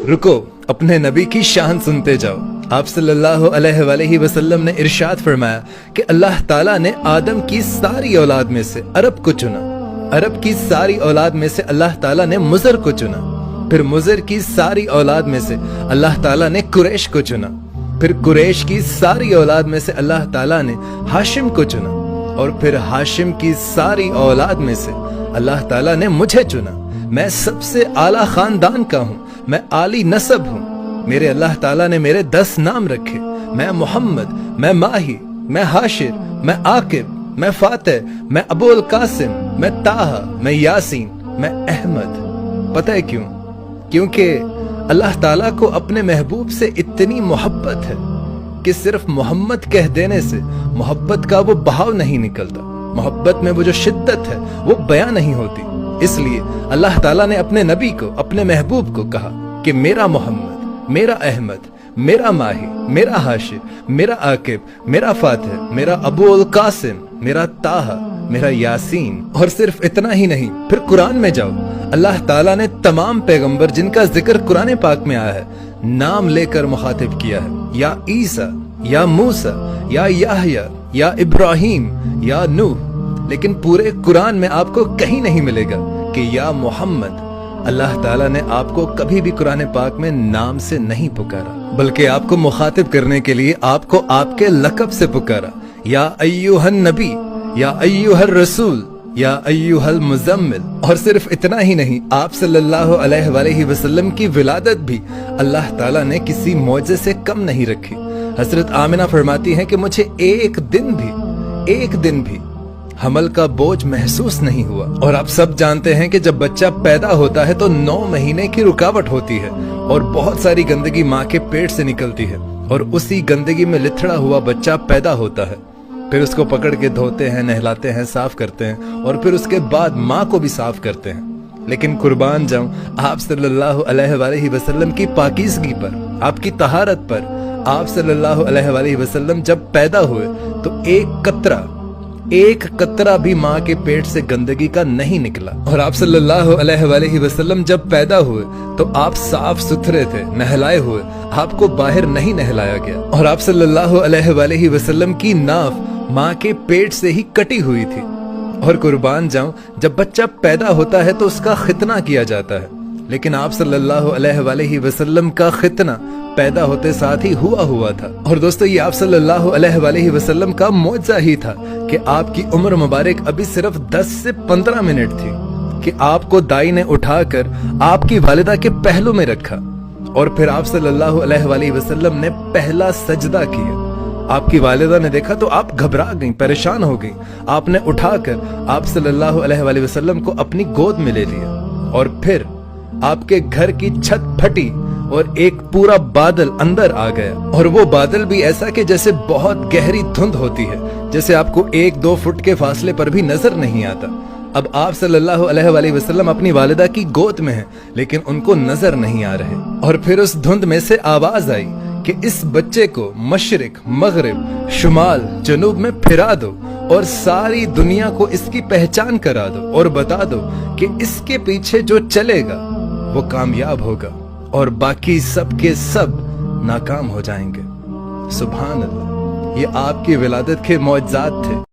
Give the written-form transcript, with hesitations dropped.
रुको, अपने नबी की शान सुनते जाओ। आप सल्लल्लाहु अलैहि वसल्लम ने इरशाद फरमाया कि अल्लाह ताला ने आदम की सारी औलाद में से अरब को चुना, अरब की सारी औलाद में से अल्लाह ताला ने मुज़र को चुना, फिर मुज़र की सारी औलाद में से अल्लाह ताला ने कुरैश को चुना, फिर कुरैश की सारी औलाद में से अल्लाह ताला ने हाशिम को चुना, और फिर हाशिम की सारी औलाद में से अल्लाह ताला ने मुझे चुना। मैं सबसे आला खानदान का हूँ, मैं आली नसब हूँ। मेरे अल्लाह ताला ने मेरे 10 नाम रखे। मैं मोहम्मद, मैं माही, मैं हाशिर, मैं आकिब, मैं फातेह, मैं अबुल कासिम, मैं ताहा, मैं यासीन, मैं अहमद। पता है क्यों? क्योंकि अल्लाह ताला को अपने महबूब से इतनी मोहब्बत है कि सिर्फ मोहम्मद कह देने से मोहब्बत का वो बहाव नहीं निकलता, मोहब्बत में वो जो शिद्दत है वो बयां नहीं होती। इसलिए अल्लाह ताला ने अपने नबी को, अपने महबूब को कहा कि मेरा मोहम्मद, मेरा अहमद, मेरा माही, मेरा हाशिर, मेरा आकिब, मेरा फातिह, मेरा अबुल कासिम, मेरा ताहा, मेरा यासीन। और सिर्फ इतना ही नहीं, फिर कुरान में जाओ, अल्लाह ताला ने तमाम पैगंबर जिनका जिक्र कुरान पाक में आया है नाम लेकर मुखातिब किया है। या ईसा, या मूसा, या याहया, या इब्राहिम, या नूह। लेकिन पूरे कुरान में आपको कहीं नहीं मिलेगा कि या मोहम्मद। अल्लाह ताला ने आपको कभी भी कुरान पाक में नाम से नहीं पुकारा, बल्कि आपको मुखातिब करने के लिए आपको आपके लक़ब से पुकारा। या अय्युहन नबी, या अय्युहर रसूल, या अय्युहल मुज़म्मिल। और सिर्फ इतना ही नहीं, आप सल्लल्लाहु अलैहि वसल्लम की विलादत भी अल्लाह ताला ने किसी मौजे से कम नहीं रखी। हजरत आमिना फरमाती हैं कि मुझे एक दिन भी हमल का बोझ महसूस नहीं हुआ। और आप सब जानते हैं कि जब बच्चा पैदा होता है तो 9 महीने की रुकावट होती है और बहुत सारी गंदगी माँ के पेट से निकलती है, और उसी गंदगी में लिथड़ा हुआ बच्चा पैदा होता है। फिर उसको पकड़ के धोते हैं, नहलाते हैं, साफ करते हैं, और फिर उसके बाद माँ को भी साफ करते हैं। लेकिन कुर्बान जाऊं आप सल्लल्लाहु अलैहि वसल्लम की पाकीज़गी पर, आपकी तहारत पर। आप सल्लल्लाहु अलैहि वसल्लम जब पैदा हुए तो एक कतरा भी माँ के पेट से गंदगी का नहीं निकला। और आप सल्लल्लाहु अलैहि वसल्लम जब पैदा हुए तो आप साफ सुथरे थे, नहलाए हुए, आपको बाहर नहीं नहलाया गया। और आप सल्लल्लाहु अलैहि वसल्लम की नाफ माँ के पेट से ही कटी हुई थी। और कुर्बान जाऊं, जब बच्चा पैदा होता है तो उसका खितना किया जाता है, लेकिन आप सल्लल्लाहु अलैहि वसल्लम का खितना पैदा होते साथ ही हुआ था। और दोस्तों, ये आप सल्लल्लाहु अलैहि वसल्लम का मौजज़ा ही था कि आपकी उम्र मुबारक अभी सिर्फ 10 से 15 मिनट थी कि आपको दाई ने उठाकर आपकी वालिदा के पहलू में रखा, और फिर आप सल्लल्लाहु अलैहि वसल्लम ने पहला सजदा किया। आपकी वालिदा ने देखा तो आप घबरा गईं, परेशान हो गईं। आपने उठाकर आप सल्लल्लाहु अलैहि वसल्लम को अपनी गोद में ले लिया, और फिर आपके घर की छत फटी और एक पूरा बादल अंदर आ गया। और वो बादल भी ऐसा कि जैसे बहुत गहरी धुंध होती है, जैसे आपको 1-2 फुट के फासले पर भी नजर नहीं आता। अब आप सल्लल्लाहु अलैहि वसल्लम अपनी वालिदा की गोद में हैं, लेकिन उनको नजर नहीं आ रहे। और फिर उस धुंध में से आवाज आई कि इस बच्चे को मशरिक, मगरिब, शुमाल, जनूब में फिरा दो और सारी दुनिया को इसकी पहचान करा दो, और बता दो कि इसके पीछे जो चलेगा वो कामयाब होगा और बाकी सब के सब नाकाम हो जाएंगे। सुभान अल्लाह, ये आपकी विलादत के मौजज़ात थे।